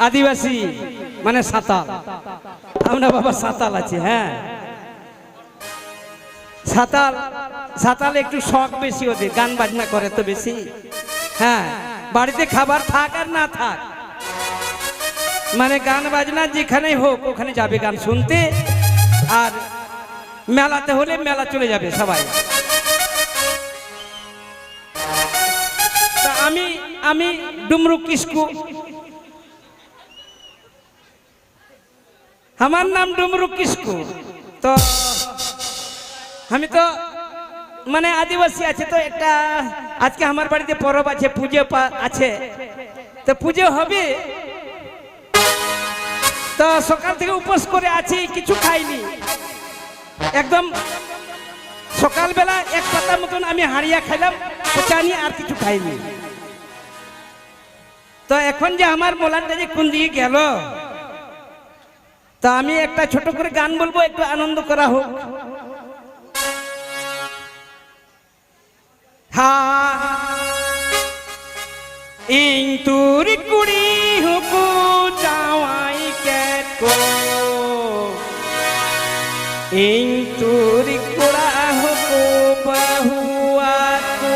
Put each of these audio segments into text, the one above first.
আদিবাসী মানে সাঁতাল। আমরা বাবা সাঁতাল আছি। হ্যাঁ, সাঁতাল সাঁতাল একটু শখ বেশি, ওদের গান বাজনা করে তো বেশি। হ্যাঁ, বাড়িতে খাবার থাক আর না থাক, মানে গান বাজনা যেখানেই হোক ওখানে যাবে গান শুনতে, আর মেলাতে হলে মেলা চলে যাবে সবাই। আমি আমি ডুমরু কিসকু, আমার নাম ডুমরু কিসকু। তো আমি তো মানে আদিবাসী আছে, তো একটা আজকে আমার বাড়িতে পরব আছে, পুজো আছে, তো পুজো হবে। তো সকাল থেকে উপোস করে আছি, কিছু খাইনি একদম। সকালবেলা এক পাতার মতন আমি হাড়িয়া খাইলাম, চানি আর কিছু খাইনি। তো এখন যে আমার মোলানটা যে কোন দিকে গেল, তা আমি একটা ছোট করে গান বলবো, একটু আনন্দ করা হোক। হা ইং তুরি কুড়ি হুকু চাওয়াই কেট কো, ইং তুরি কুড়া হুকু বহুয়া কো।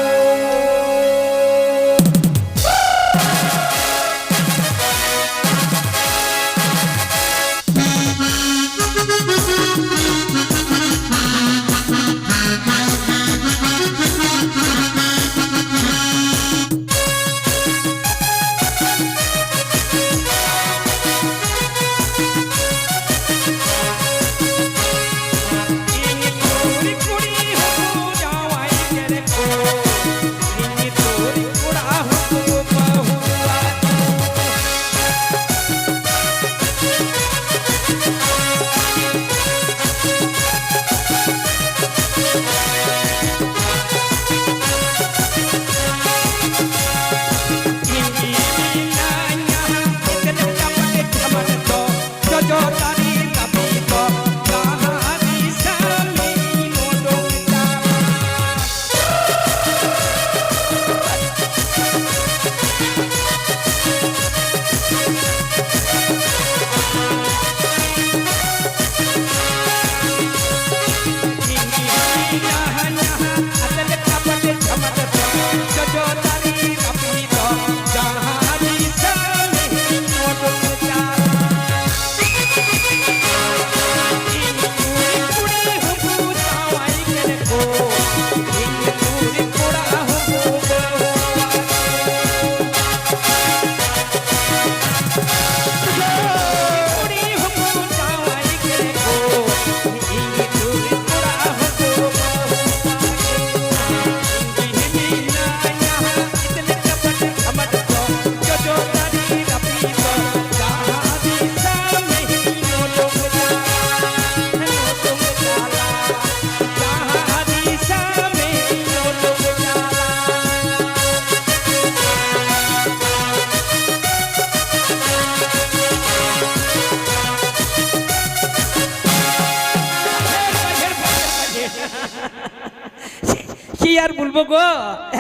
কি আর বলবো গো,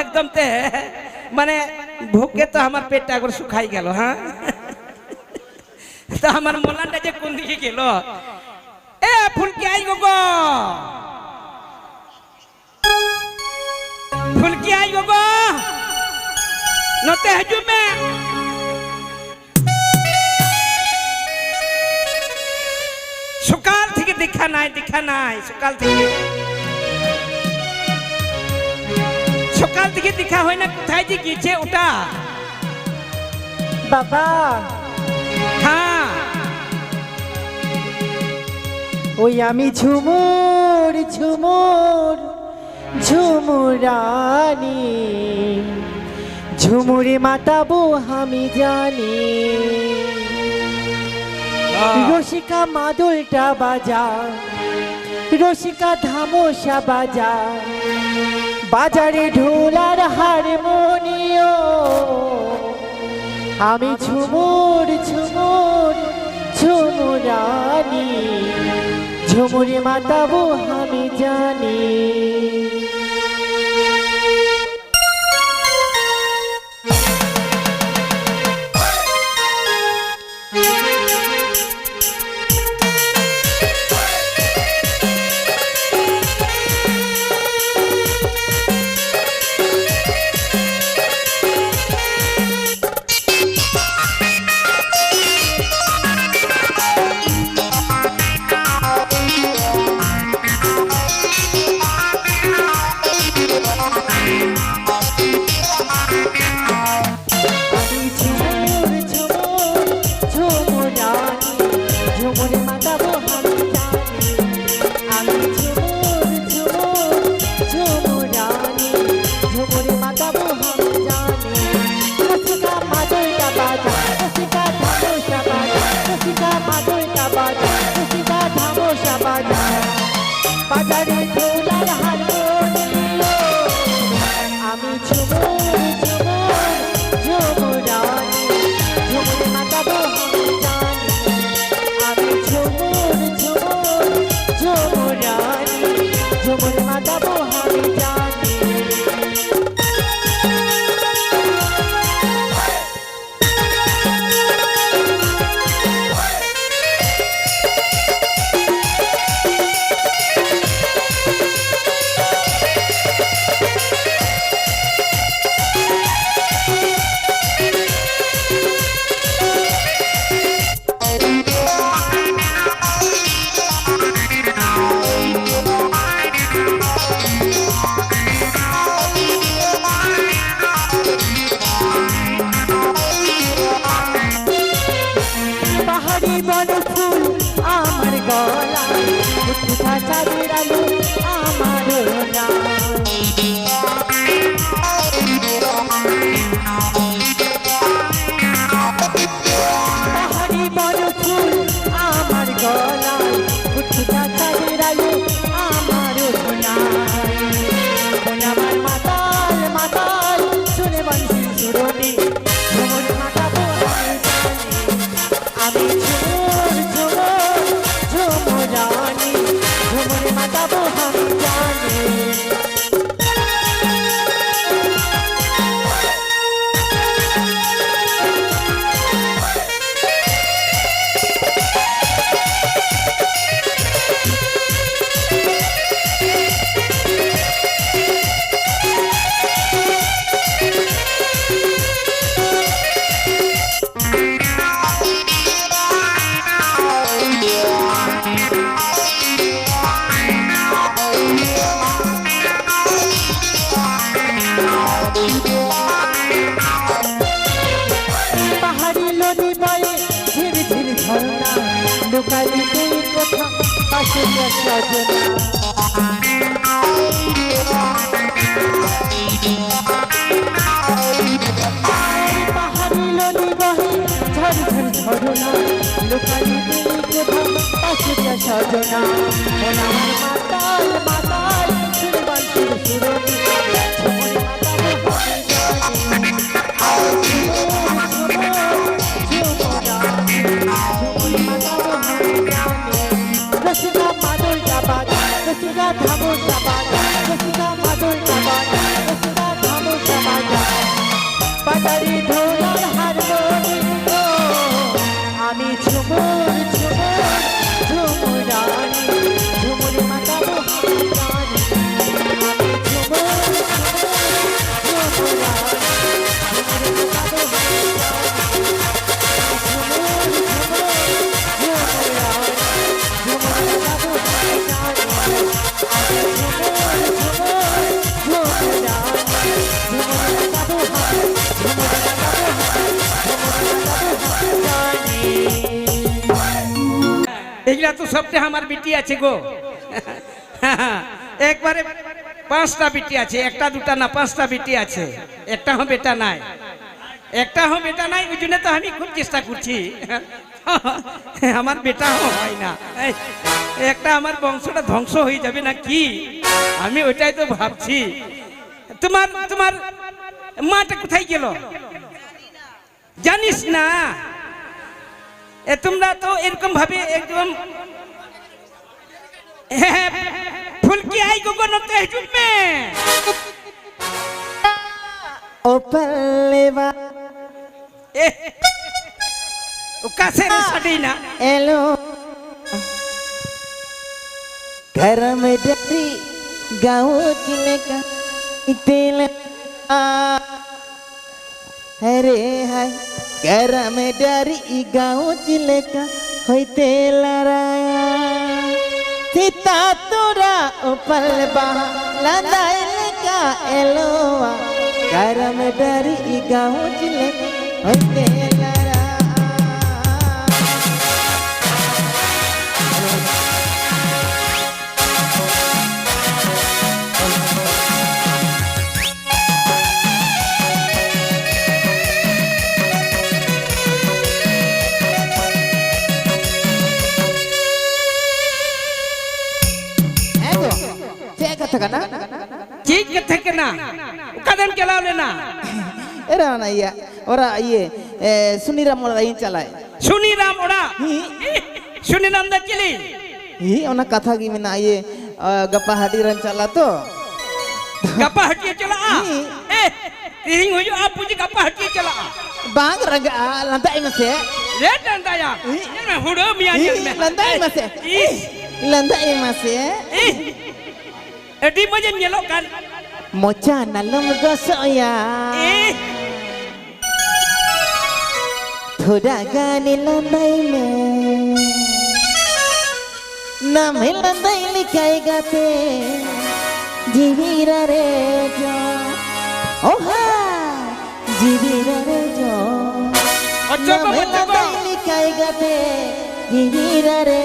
একদম তে মানে ভোকে তো আমার পেটটা একবার শুকাই গেল। হ্যাঁ, তো আমার মোলানটা যে কোন দিকে গেল। এ ফুলকি আই গো, ফুলকি আই গো, নতে হজুমে। সকাল থেকে দেখা নাই, দেখা নাই, সকাল থেকে সকাল থেকে দেখা হয় না, কোথায় যে গেছে ওটা। বাবা, হ্যাঁ ওই আমি ঝুমুর ঝুমুর ঝুমুরানি, ঝুমুরে মাতাবো আমি জানি। রসিকা মাদলটা বাজা, রসিকা ধামসা বাজা, বাজারে ঢোলার হারমোনিও। আমি ঝুমুর ঝুমুর ঝুমুরানি, ঝুমুরে মাতাবো আমি জানি। মাতাবো আমি জানি। পাহাড়ি বন ফুল আমার গলায়, উঠা চাঁদের আলো আমার পাহাড়ি বন ফুল আমার গলায়, উঠা চাঁদের আলো আমার আমার মাতাল মাতাল শুনে বাংশির সুরনি, ঝুমুর মাতাবো আমি জানি। আমি ঝুমুর ঝুমুর ঝুমুরানি, ঝুমুর মাতাবো আমি জানি। পাহাড়ি নদী বয়ে ঝির ঝির ঝর্ণা, লুকালি তুই কোথা পাশে সজনা। পাহাড়ি নদী বহে ঝর ঝর ঝর্ণা, লুকালি তুই কোথা পাশে সজনা। আমার মাতাল মাতাল শুনে বাংশির সুরনি, ঝুমুর মাতাবো আমি জানি। রসিকা মাদল জাবাদ, রসিকা ধামুর জাবাদ, রসিকা মাদল জাবাদ, রসিকা ধামুর জাবাদ। পাটারি ঢোলার হারমোনিয়াম আমি ঝুমুর ঝুমুর ঝুমুরানি, ঝুমুর মাতাবো আমি জানি। আমি ঝুমুর ঝুমুর ঝুমুরানি, ঝুমুর মাতাবো আমি জানি। এগুলা তো সবটা আমার বিটি আছে গো। একবারে 5টা বিটি আছে, একটা দুটা না 5টা বিটি আছে, একটা হো বেটা নাই, একটা হো বেটা নাই। ওই জন্য তো আমি খুব চেষ্টা করছি আমার বেটা হয় না, একটা আমার বংশটা ধ্বংস হয়ে যাবে না কি, আমি ওইটাই তো ভাবছি। তোমার তোমার মাটা কোথায় গেল জানিস না? তোমরা তো এরকম ভাবে একদম ফুলকি আই গগনতে হিজুম মে ও পল্লেবা ও কাছে রে সাডি না এলো घर में डरी गाँव चिले का तेल अरे हाय घर में डरी गाँव चिले का होते लड़ाया सीता तोरा उपल बहा लदाइल का एलोवा घर में डरी गाँव चिले का होते लड़ाया ठीक थे के ना कदम चला लेना एरा ना ओरा ये सुनीराम ओरा इन चलाए सुनीराम ओरा सुनीराम दा चली ही ओना कथा की मिना ये गप्पा हाटी रन चला तो गप्पा हटिए चला ए तिहिंग हो आप पूजी गप्पा हटिए चला बांग रंग lantai mase रे डंडा या मैं हुडो मिया में lantai mase lantai mase एडी मजे nyelok kan mocha nalam gosoya thoda gani lantai में नाम lantai लिखाई गाते जीवीरा रे जो ओहा जीवीरा रे जो नाम lantai लिखाई गाते जीवीरा रे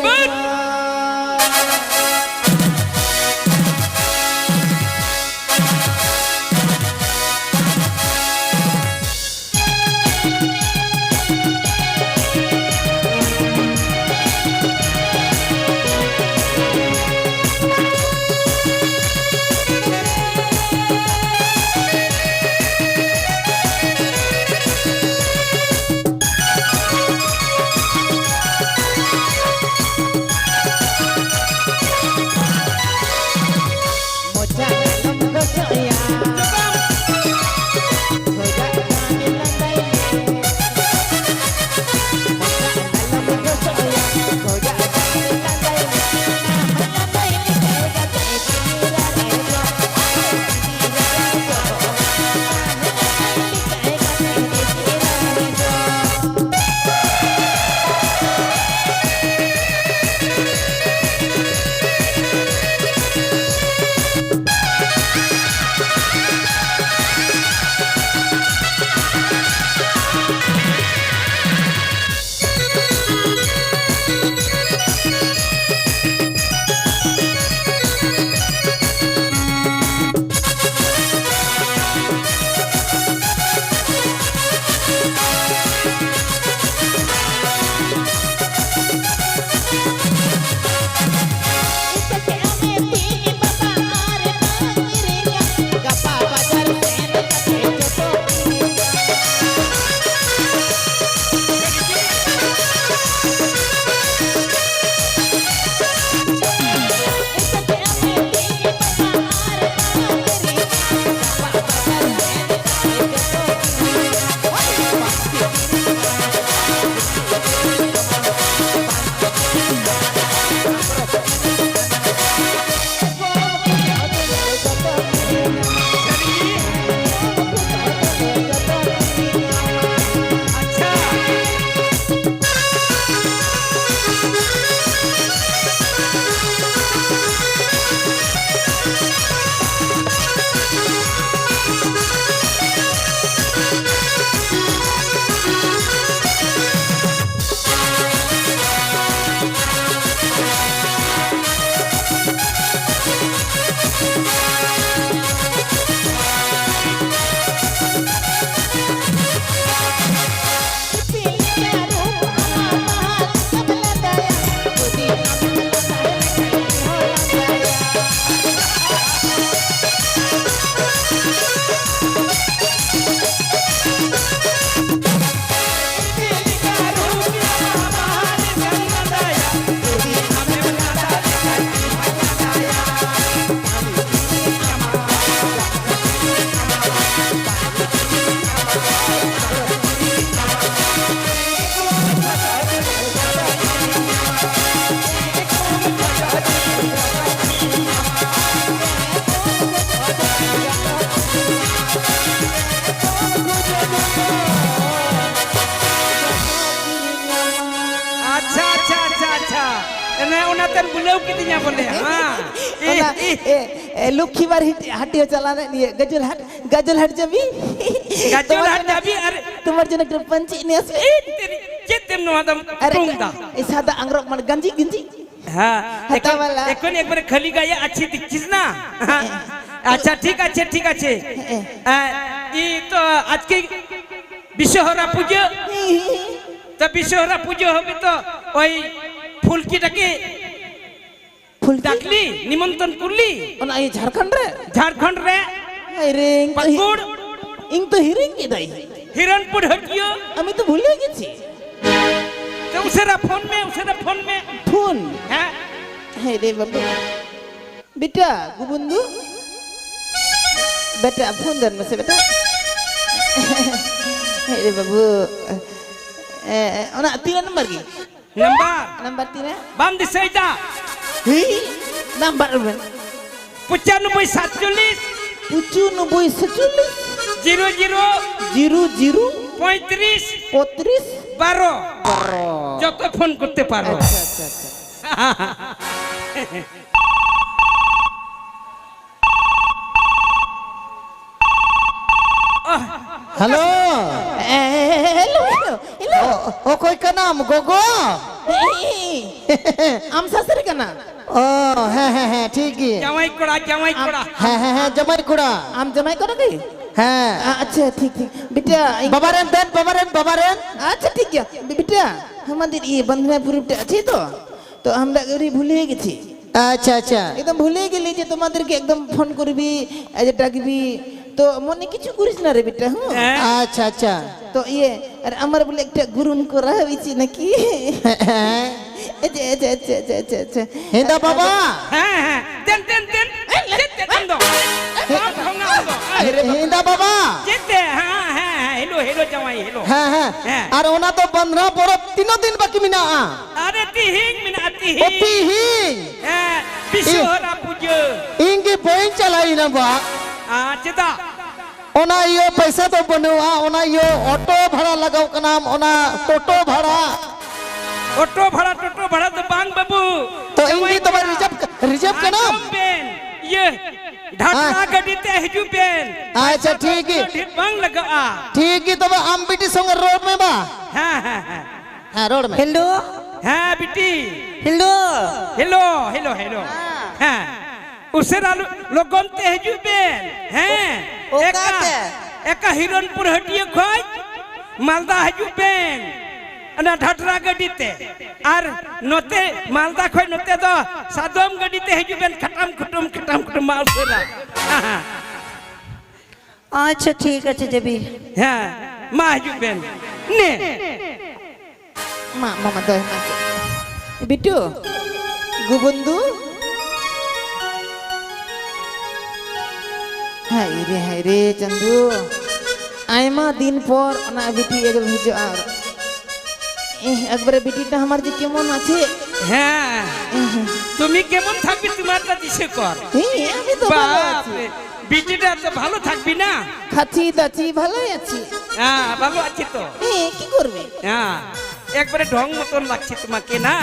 बुलाऊ कितनी बोले हाँ लुखी बार हटी हो चला नहीं गजल हट जबी अरे तुम्हारे जन ग्रुप पंची ने तेरी कितने नवादम टूंगा इस हादा अंग्रोक मन गंजी गंजी हाँ हता वाला एक बार खली गया अच्छी दिखिस ना अच्छा ठीक है ये तो आज के विश्वहरा पूजा तो विश्वहरा पूजा होगी तो वही फूल की टके फूल डाकली निमंत्रण कुली ओना ये झारखंड रे अरे पकुड़ इंग तो हिरिंग के दाई हिरणपुर हटियो আমি তো ভুলে গেছি तो उसरा फोन में फोन हैं है रे बाबू बेटा गोबंदू बेटा फोन देन से बेटा अरे बाबू ओना 3 नंबर की नंबर 3 बाम दिसैदा ही नंबर 95 47 00 00 35 35 12 যত ফোন করতে পারো अच्छा हेलो हेलो हेलो ओ कोई का नाम गोगो आम सासरे का ना ओ है ठीक है জামাই কোড়া है जमाई कुड़ा आम जमाई करो गई है अच्छा ठीक ठीक बेटा बाबारेन अच्छा ठीक है बेटा हमारे ये बंधनापुर আছে তো আমরা গরি ভুলে গেছি अच्छा अच्छा একদম ভুলে গেলি যে তোমাদেরকে একদম ফোন করবি এই যে ডাকবি তো মনে কিছু করিস না রে বেটা হ্যাঁ अच्छा अच्छा তো ইয়ে আর আমার বলে একটা গুরুন করা হয়েছে নাকি আচ্ছা हिंदा बाबा হ্যাঁ হ্যাঁ দেন দেন দাও हिंदा बाबा যেতে হ্যাঁ হ্যাঁ হেলো জামাই হেলো है হ্যাঁ। और ओना तो बंधना पड़ो 3 दिन बाकी मिना আরে তিহিং মিনা ओ তিহিং तिहिं হ্যাঁ বিশ্বহরা পুজো इंगी बोइन चलाई ना बा চেতা ओना यो पैसा तो बनुआ ओना यो ऑटो भाड़ा लगाओ का नाम ओना टोटो भाड़ा টোটো ভাড়া তো বাং বাবু तो इंगी तुम्हारे रिजर्व का नाम বেন ইয়ে ঢাকা গাড়িতে হিজুবেন अच्छा ठीक है বাং লাগা ठीक है तब हम बिटी संग रोड में बा হ্যাঁ হ্যাঁ হ্যাঁ हां रोड में हेलो হ্যাঁ বিটি हेलो हेलो হ্যাঁ উসেরা লগনতে হিজুবেন হ্যাঁ একা হিরণপুর হটিয়ে খই মালদা হিজুবেন না ঢাটরা গাড়িতে আর নতে মালদা খই নতে তো সাদম গাড়িতে হিজুবেন খটাম খুটুম মালসেরা अच्छा ठीक है जबी হ্যাঁ মা হিজুবেন নে मामा दो बिट्टू गोबंदू हाय रे चंदू आयमा दिन पर ना बिटी एगो भेजो আর একবারে বিটিটা আমার যে কেমন আছে হ্যাঁ তুমি কেমন থাকবি তোমারটা দিছে কর আমি তো ভালো আছি বাপরে বিটিটা তো ভালো থাকবি না খাচ্ছি দাচ্ছি ভালোই আছি হ্যাঁ ভালো আছি তো কি করবে হ্যাঁ একবারে ঢং মতন লাগছে তোমাকে না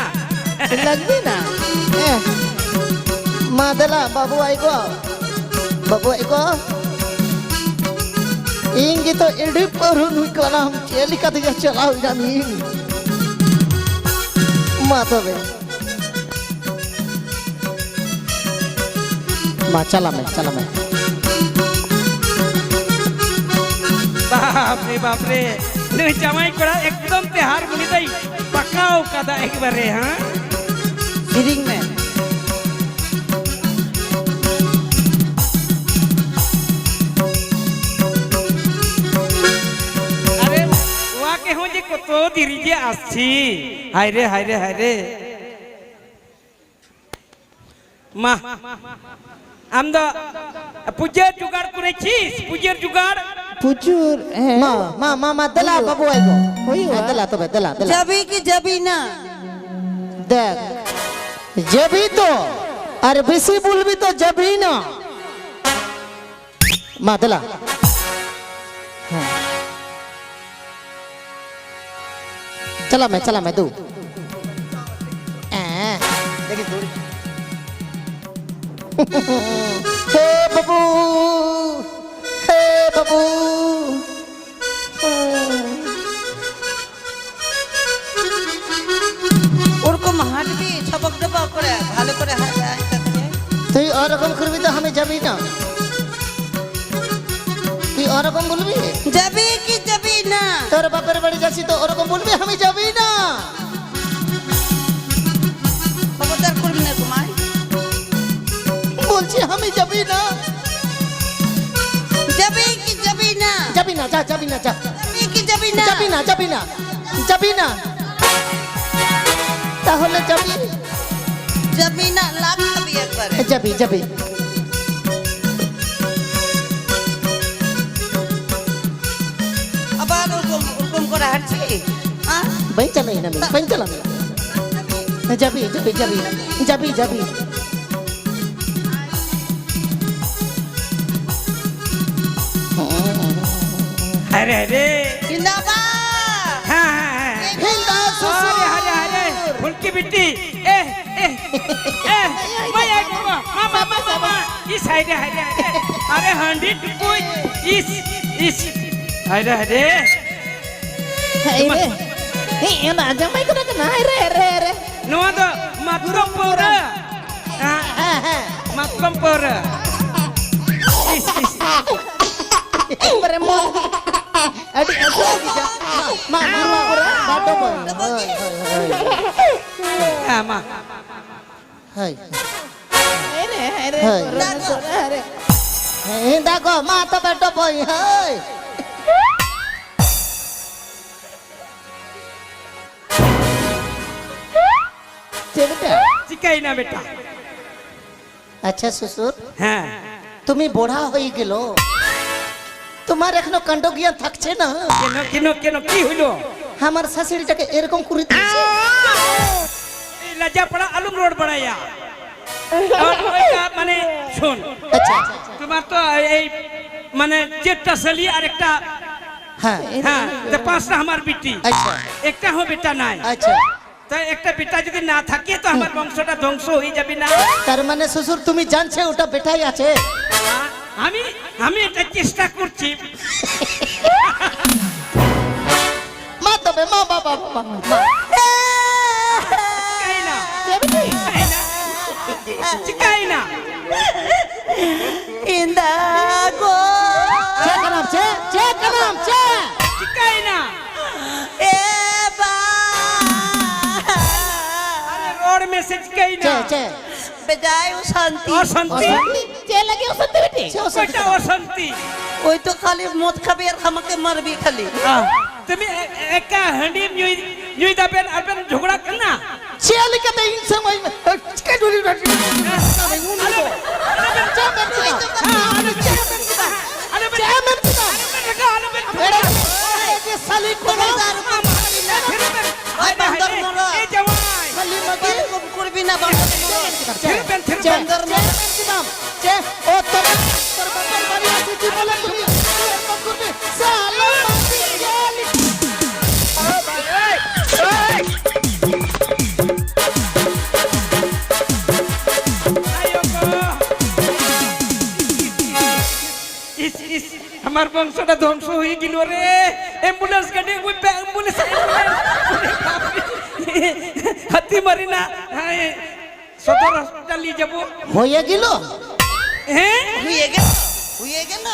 লাগবে না मादला बाबू आइको इंगी तो एडी परुन का नाम चेलिका दिया चलाओ जानी माता बे मा चला मैं বাপরে নে জামাই করা একদম তে হারমোনি দেই পাকাও কাদা একবারে হ্যাঁ সিরিং में আরে ওয়াকে হো যে কত দেরি যে আসছি হায়রে মা আমরা পূজার জোগাড় করেছিস পূজার জোগাড় প্রচুর मा दला बाबू आइको होई हुआ? दला तो बे दला যাবি কি যাবি না देख जबी तो अरे बेसी बोलबी तो जबी ना मादला चला मैं दू देखी दूरी हे बाबू ওরকম হাঁটবি ছবক ডবক করে ভালো করে তুই ওরকম করবি তো আমি যাবি না তুই ওরকম বলবি যাবি কি যাবি না তোর বাপের বাড়ি যাচ্ছি তো ওরকম বলবি আমি যাবি না খবরদার করবি না তোমায় বলছি আমি যাবি না যাবি কি যাবি না যাবি না যা যাবি না যা যাবি কি যাবি না যাবি না তাহলে যাবি যাবি না লাভ খাবি একবার করে যাবি যাবি আবার ওরকম ওরকম করে হাঁটছি হ্যাঁ বাই চালাই না বাই চালাই যাবি যাবি যাবি যাবি যাবি अरे अरे जिंदाबाद हाँ हाँ हाँ हिंदा अरे ससुर अरे अरे फुल्की बिट्टी ए ए ए मैं मामा मामा इस अरे अरे अरे 100 कोई इस अरे अरे रे एना जमाई को ना रे रे रे नवा तो मतलब पूरा मतलब पूरा इस एकबारे मो अडी मा गुरु पूरा बाटो हाय हाँ माँ हाय अरे अरे हाय अरे हिंदा को मा तो बाटो बोय हाय बेटा चिकाई ना बेटा अच्छा ससुर हाँ তুমি বড়া হয়ে গেল তোমার এখনো কাণ্ডজ্ঞান থাকছে না কেন কেন কেন কি হইলো আমার শাশুড়িটাকে এরকম করে দিয়েছে এই লজ্জা পড়া আলুম রোড বাড়াইয়া আর ওইটা মানে শুন আচ্ছা তোমার তো এই মানে চারটা ছেলে আর একটা হ্যাঁ হ্যাঁ তো পাঁচটা আমার বিটি আচ্ছা একটা হো বেটা নাই আচ্ছা তো একটা বেটা যদি না থাকে তো আমার বংশটা ধ্বংস হয়ে যাবে না তার মানে শ্বশুর তুমি জানছে ওটা বেটাই আছে আমি আমি এটা চেষ্টা করছি মা তবে মা বাবা মা চিকাই না চিকাই না চিকাই না ইন্দা গো চে কানাম চে কানাম চে চিকাই না এ বা अरे रोड में से चिकाई চে ना চে বেজায় ও শান্তি और शांति चे लगे उस बेटे कोटा और शांति ওই তো খালি মদ খাবি আর আমাকে মারবি খালি তুমি একা হ্যান্ডি নিউই নিউই দাবেন আরবেন ঝগড়া করনা চে লিখতে ইন সময় চিকে ডুলি আরে এরা যে সালি কোন এই জওয়াই খালি মগে এরকম করবি না বান্ধব ফিরবেন চে ফিরবেন চে ও তোর বাবার বাড়ি আছে কি বলে তুমি এরকম করবে সালা মাটি গেলি ইস আমার বংশটা ধ্বংস হয়ে গেল রে অ্যাম্বুলেন্স গাড়ি ওই অ্যাম্বুলেন্স হাতি মারি না সদর হসপিটাল নিয়ে যাবো হয়ে গেল হ্যাঁ হয়ে গেল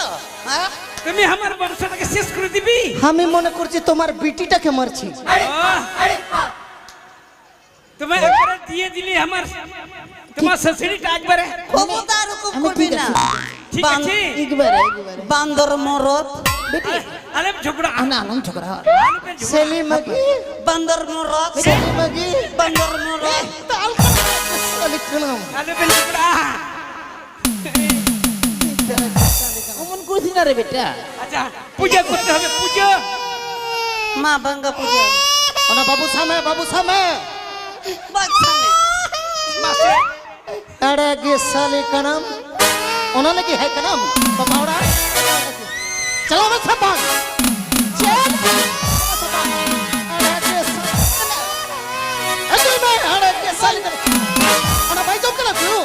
হ্যাঁ তুমি আমার বংশটাকে শেষ করে দিবি আমি মনে করছি তোমার বিটিটাকে মারছি তুমি একবারে দিয়ে দিলি আমার তোমার শাশুড়িটা একবারে ক্ষমতা ওরকম করবি না ঠিক আছে एकबारे বান্দর মরদ बेटे আরে ঝগড়া ना नाम छोकरा সেলি মগে বান্দর মরদ সেলি মগে বান্দর মরদ তাল সালি কোন আরে ঝগড়া कमन कुछ ना रे बेटा আচ্ছা পূজা করতে হবে পূজা মা ভাঙ্গা পূজা ওনা বাবু সামে বাচ্চানে মাসে अरे गे साले कनम उन्होंने की है कनम बमावड़ा चलो मैं सब भाग चल अरे मैं अरे गे साले उन्होंने भाई जो करा क्यों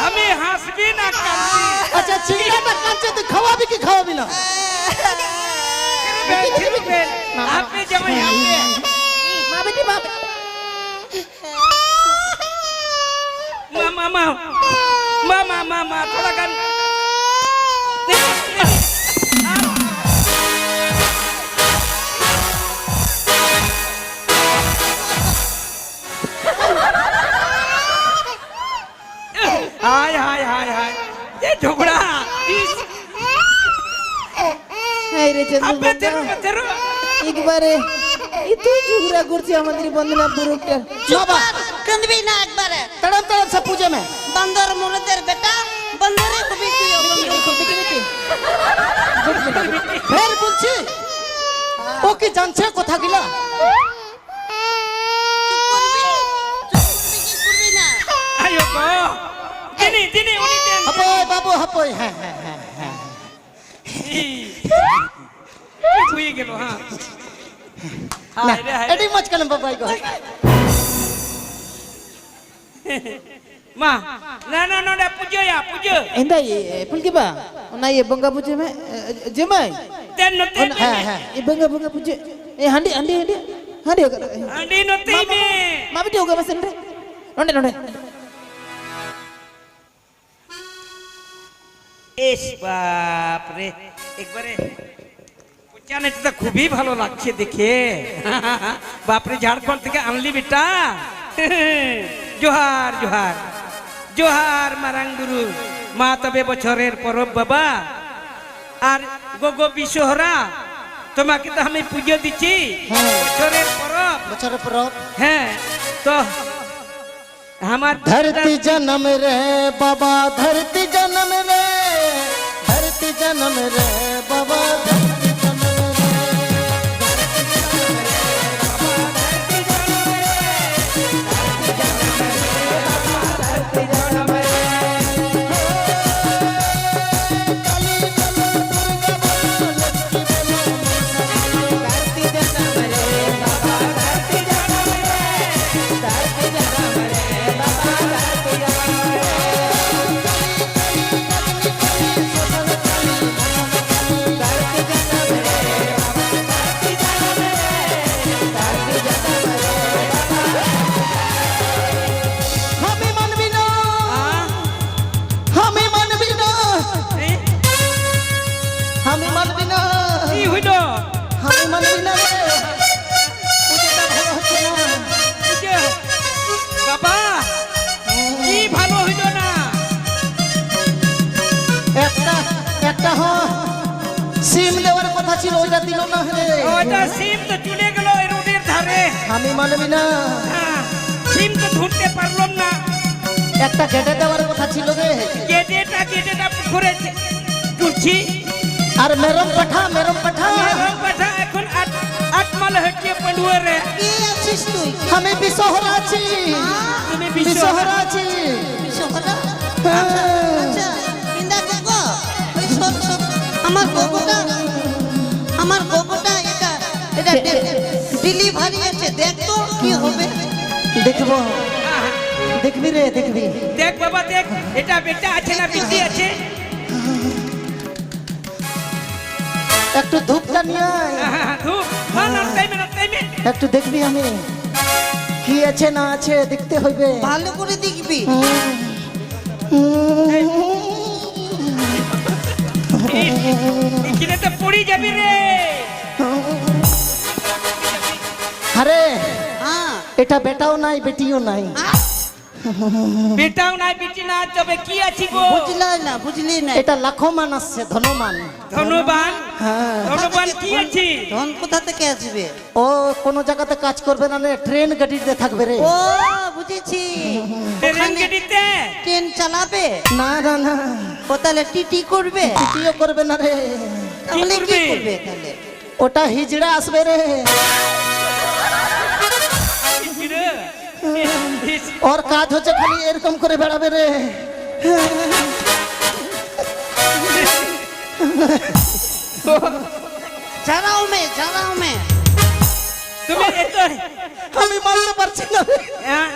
আমি হাসবি না কাঁদবি अच्छा चिंगड़ा का कांचे दिखावा भी कि खावा भी ना ফিরবেন আপনি যেমন আপনি माँ बेटी माँ मामा थोड़ा गान हाय ঝগড়া ইস, এই রে চন্দু আপে তেরো বাবা তেরো একবারে এত ঝগড়া করছে আমাদের বন্ধনা বুড়োটা बाबा কাঁদবি না একবারে तड़म तड़म से पूजे में বন্দর মুরদের বেটা বন্দরে হবি তুই फिर बोलছি ও কি জানছে কথা গিলা করবি না আয়ো গো দিনি দিনি উনি দেন হপয় বাবু হপয় হ্যাঁ হ্যাঁ হ্যাঁ হ্যাঁ হয়ে গেল হ্যাঁ না হায় রে, হায় রে। এডি মচ কেন বাবাই গো মা না না না পুজো ya pujo Enda ye pulki ba ona ye bangga puje me jemai den no te হ্যাঁ হ্যাঁ ye bangga puje handi andi no te me ma bidi hoga masen re nonde S বাপ রে একবারে উচ্চারণ তো খুবই ভালো লাগছে দেখে বাপরে ঝাড়খণ্ড থেকে আনলি বেটা জোহার জোহার জোহার মারাং গুরু মা তবে বছরের পরব বাবা আর গোগো বিশ্বহরা তোমাকে তো আমি পুজো দিচ্ছি বছরের পরব বছর পরব হ্যাঁ তো আমার धरती जन्म रे बाबा धरती जन्म रे धरती जन्म रे बाबा धरती जन्म रे हमें मानवी ना हमें मानवी ना हमें मानवी ना কি হইল हमें मानवी ना रे पूजेটা ভালো হচ্ছে না পুজো বাবা কি ভালো হইল না একটা একটা হ সিম দেওয়ার কথা ছিল ওইটা দিল না রে ওটা সিম তো চলে গেল এই রোডের ধারে আমি মানবি না হ্যাঁ, সিম তো ধরতে পারলাম না একটা গেটে দেওয়ার কথা ছিল রে গেটেটা পুকুরে তুলছি আর মেরম পাঠা রং পাঠা এখন আট মাল হটিয়ে পড়ুয়ে রে কে আছিস তুই আমি বিশহরা আছি তুমি বিশহরা আছি বিশ্বহরা আচ্ছা ইন্দা গোগো ওই সব আমার গোগোটা এটা ডেলিভারি আছে দেখ তো কি হবে দেখবো দেখবি রে দেখবি দেখ বাবা দেখ এটা বেটা আছে না বিটি আছে একটু ধূপটা নিয়ে আয় ধুপ না টাইমে একটু দেখবি আমি কি আছে না আছে দেখতে হইবে ভালো করে দেখবি কিনে তো পড়ি যাবি রে আরে হ্যাঁ এটা বেটাও নাই বেটিও নাই বেটাও নাই বিটি না তবে কি আছি গো বুঝলি না এটা লাখো মান আসছে ধনমান ধনবান হ্যাঁ ধনবান কি আছি ধন কোথা থেকে আসবে ও কোন জায়গাতে কাজ করবে না রে ট্রেন গাড়িতে থাকবে রে ও বুঝেছি ট্রেন গেটিতে ট্রেন চালাবে না না না ও তাহলে টিটি করবে কিছুও করবে না রে তাহলে কি করবে? করবে তাহলে ওটা হিজড়া আসবে রে ওর কাজ হচ্ছে খালি এরকম করে বেড়াবে রে যারাও মে তুমি এত আমি মানতে পারছি না রে। হ্যাঁ,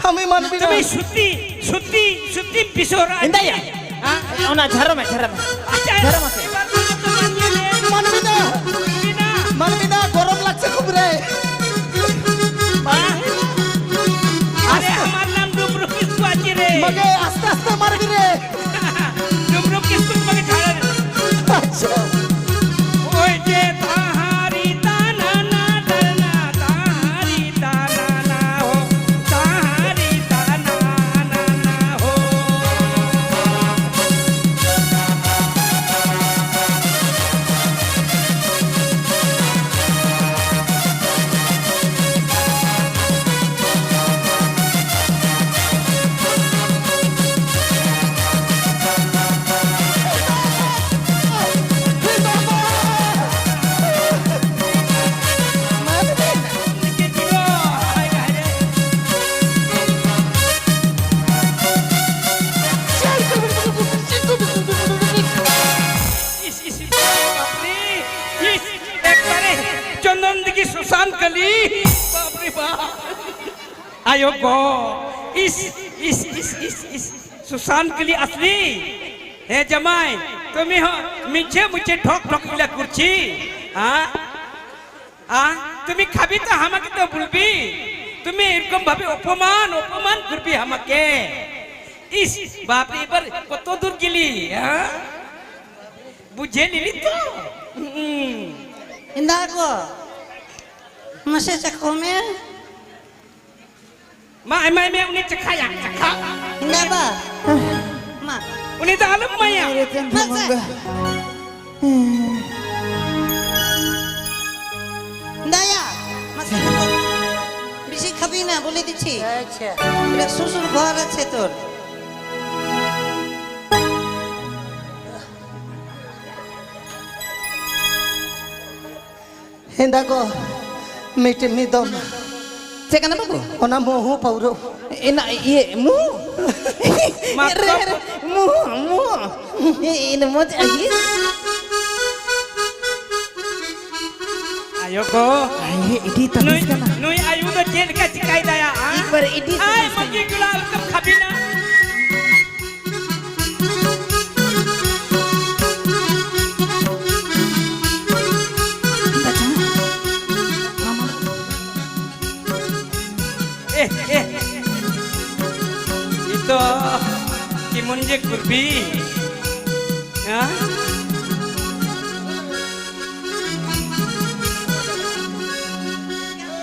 আমি মানবি না তুমি সত্যি বিশোরা Endaya. Ona jarame আচ্ছা ধরো আমাকে। এবার তুমি তো মানলে রে। মানবি না মানবি না। মানবি না গরম লাগছে খুব রে আরে আমার নাম ডুমরু কিসকু আছে রে মগে আস্তে আস্তে মারবি রে ডুমরু কিসকু তোমাকে ছাড়া রে। আচ্ছা ওই যে তাহারি তানা না তানা তাহারি তানা না হো তাহারি তানা না না হো आयो गो इस सुशांत के लिए असली हे जमाई तुम्हें हो मुझे मुझे ठोक ठोक इला कुर्ची तुम्हें खाबी तो हमाके तो बुलबी तुम्हें इरकम भाभी अपमान अपमान करबी हमाके इस बाप रे बर कत दूर गेली बुझे निली तो इंदाको मसे चखो में मैं उन्हें चखाया चखा इंदाबा मा उन्हें तो आलम माया अरे चंदू मंगा दया मसे चखो বেশি খাবি না বলে দিচ্ছি আচ্ছা এটা শ্বশুর ঘর আছে তোর हिंदाको मीठे मी दम Cekana babu? ओना मोहू पौरो Enak ye mu. Mu. Ini mau lagi. आयो को Aye, ini नुई terus kana. नुई आयु तो जेल का चिकाई दया Ikbar ini आय terus मगी गुलाल कब खाबी ना itu kimunje kurbi ya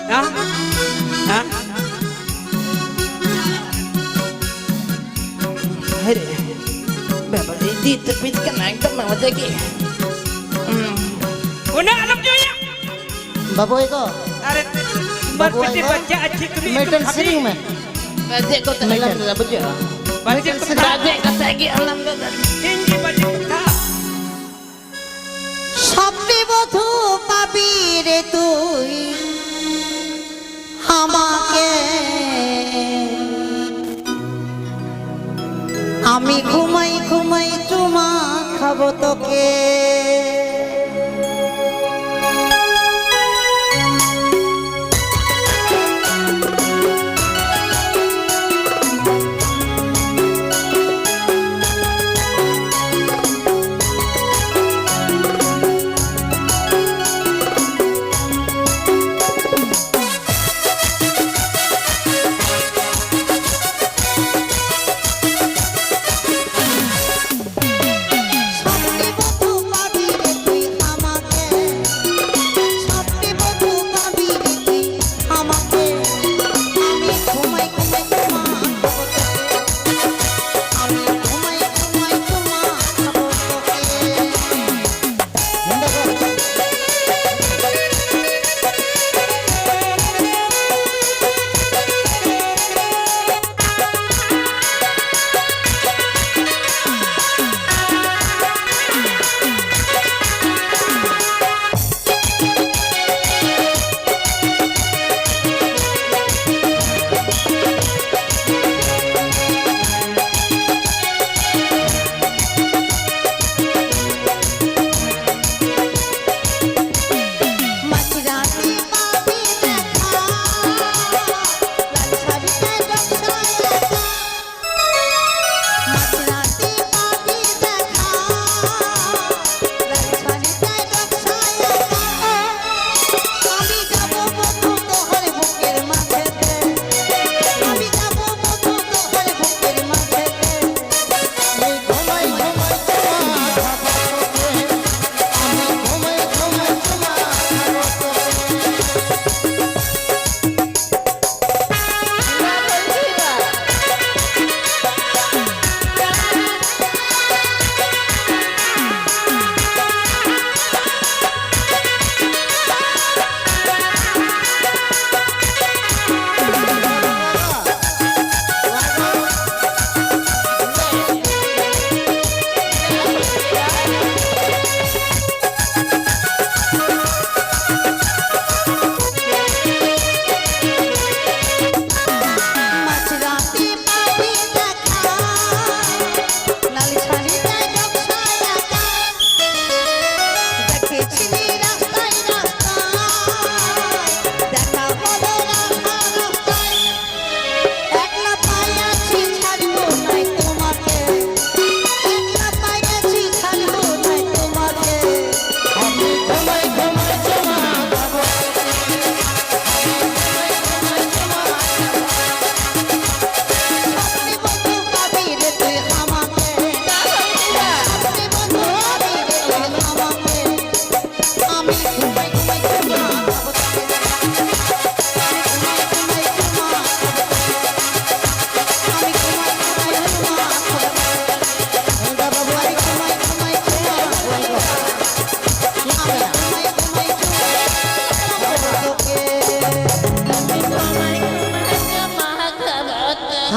ya ya Hari. Baba ini tepis kana ekdam mau lagi. udah alam juya बाबू को अरे बच्चे बच्चे अच्छी तुम्हें मेटल सिरिंग में Bajak kau tak dalam dalam baju. बच्चे Bajak kau tak lagi alam dalam. Hindi बच्चे था স্বপ্নে বধু পাবি রে তুই আমাকে আমি ঘুমাই ঘুমাই চুমা খাবো তোকে স্বপ্নে বধু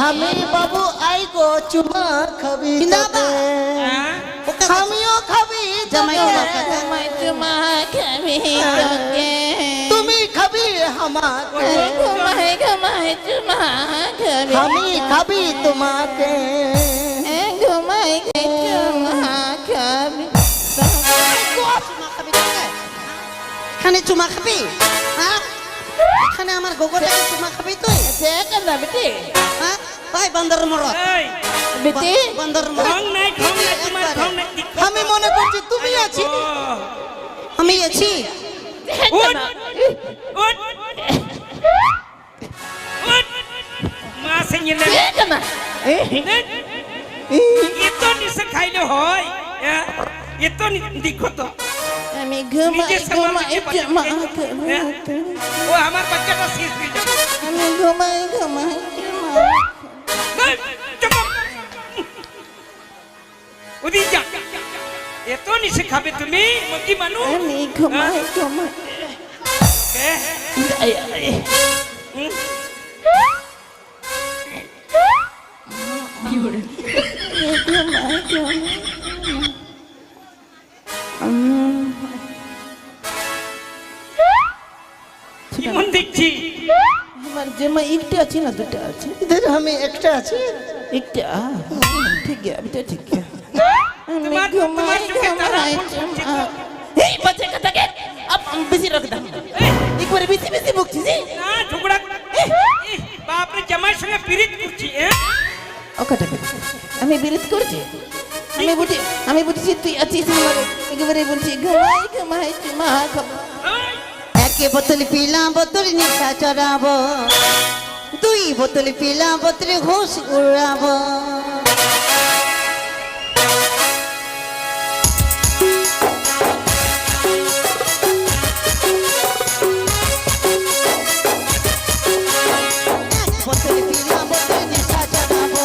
আমি বাবু আই গো চুমা খাবি জিন্দাবাদ। হ্যাঁ? আমিও খাবি জামাই তোকে। বাবা। চুমা খাবি তোকে তুমি খাবি আমাকে ঘুমাই ঘুমাই চুমা খাবি আমি খাবি তোমাকে ঘুমাই চুমা খাবি চুমা খাবি তোকে? এখানে চুমা খাবি? হ্যাঁ? এখানে আমার গোগোটাকে চুমা খাবি তুই? দেখ না বেটি হ্যাঁ? ওই বান্দর মরদ। এই, বেটি বান্দর মরদ। ঢং নাই, ঢং নাই, তোমার ঢং নাই। আমি মনে করছি তুমি আছি ও, আমি আছি। উঠ, উঠ, উঠ। মা সঙ্গে লে। দেখ না এত নিশে খাইলে হয় হ্যাঁ? এত দেখো তো আমি ঘুমাই নিজে ঘুমাই সামনে চুমা হ্যাঁ? খাবি ও আমার বাচ্চাটা শেষ হয়ে যাবে আমি ঘুমাই ঘুমাই চুমা এই, চুপ কর। ওদিক যা। এত নিশে খাবে তুমি মকি মানুষ আমি ঘুমাই ঘুমাই হ্যাঁ? হুম? ঘুমাই ঘুমাই কেমন দেখছি আমার জামা একটা আছে না দুটো আছে इधर हमें একটা আছে একটা ঠিক আছে বেটা ঠিক আছে আমি তোমার ঘুমাই চোখে তারা ঘুমাই ফুল ফুটছে চুমা তো। এই বাচ্চা কথা কে আপ বেশি রাখ দাম একবারে বেশি বেশি বকছিস না ঝগড়া বাপরে জামাইয়ের সঙ্গে পিরিত করছি হ্যাঁ? ওকাটা আমি বিরোধ করছি আমি বুঝছি তুই আছিস আমার একেবারে বলছি ঘুমাই ঘুমাই চুমা খাবো এই, একে বোতল পিলা বোতল নিশা চড়াবো, দুই বোতল পিলা বোতল হোশ উড়াবো। এক বোতল পিলা বোতল নিশা চড়াবো,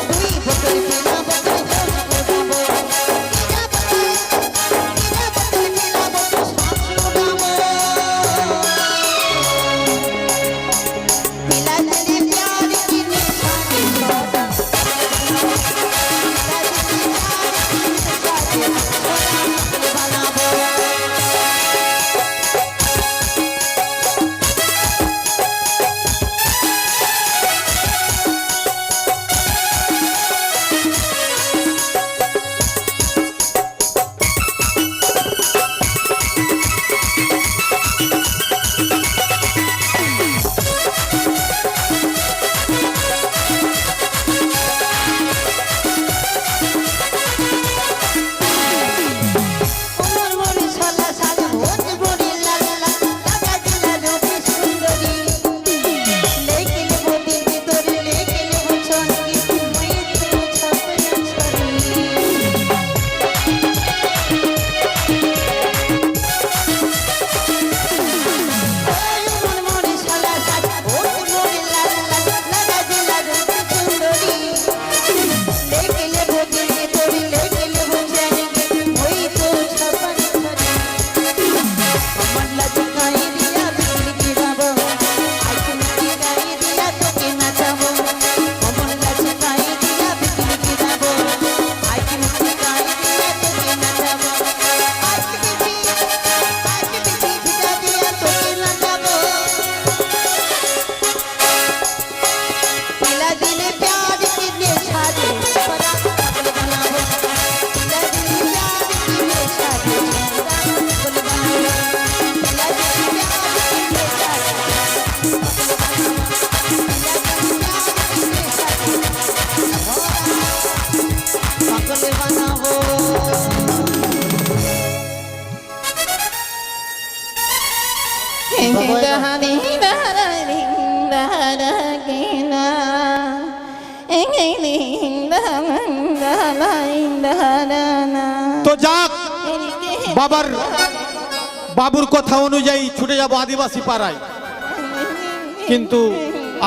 দুই বোতল পিলা বোতল হোশ উড়াবো। তিন বোতল পিলা বোতল শ্বাস উড়াবো। पिला तेरे प्यार की निशानी छोड़ा, पिला तेरे प्यार की निशानी छोड़ा, बनाबो। उमर मोरी साला साला भोज मोरी लाला लागा दिला रूपी सुंदरी लेके ले वो दिल की तोरी लेके ले वो छोरी मैं तू छपना छोरी उमर मोरी साला साला भोज मोरी लाला लागा दिला रूपी सुंदरी लेके ले वो दिल की तोरी लेके ले वो छोरी मैं तू छपना छोरी कमला चुकाई दिया बिजली गिराबो आइकन गिराई दिया तो के नाचाबो कमला चुकाई दिया बिजली गिराबो आइकन गिराई दिया तो के नाचाबो आइकन भिजा दिया तो के नाचाबो पिला दिले प्यार की निशानी बड़ा पागल बनाबो पिला दिले प्यार की निशानी बड़ा पागल बनाबो पिला दिले प्यार की निशानी पागल बनाबो दहनी दहनी दहना তো যাক বাবুর কথা অনুযায়ী ছুটে যাব আদিবাসী পাড়ায় কিন্তু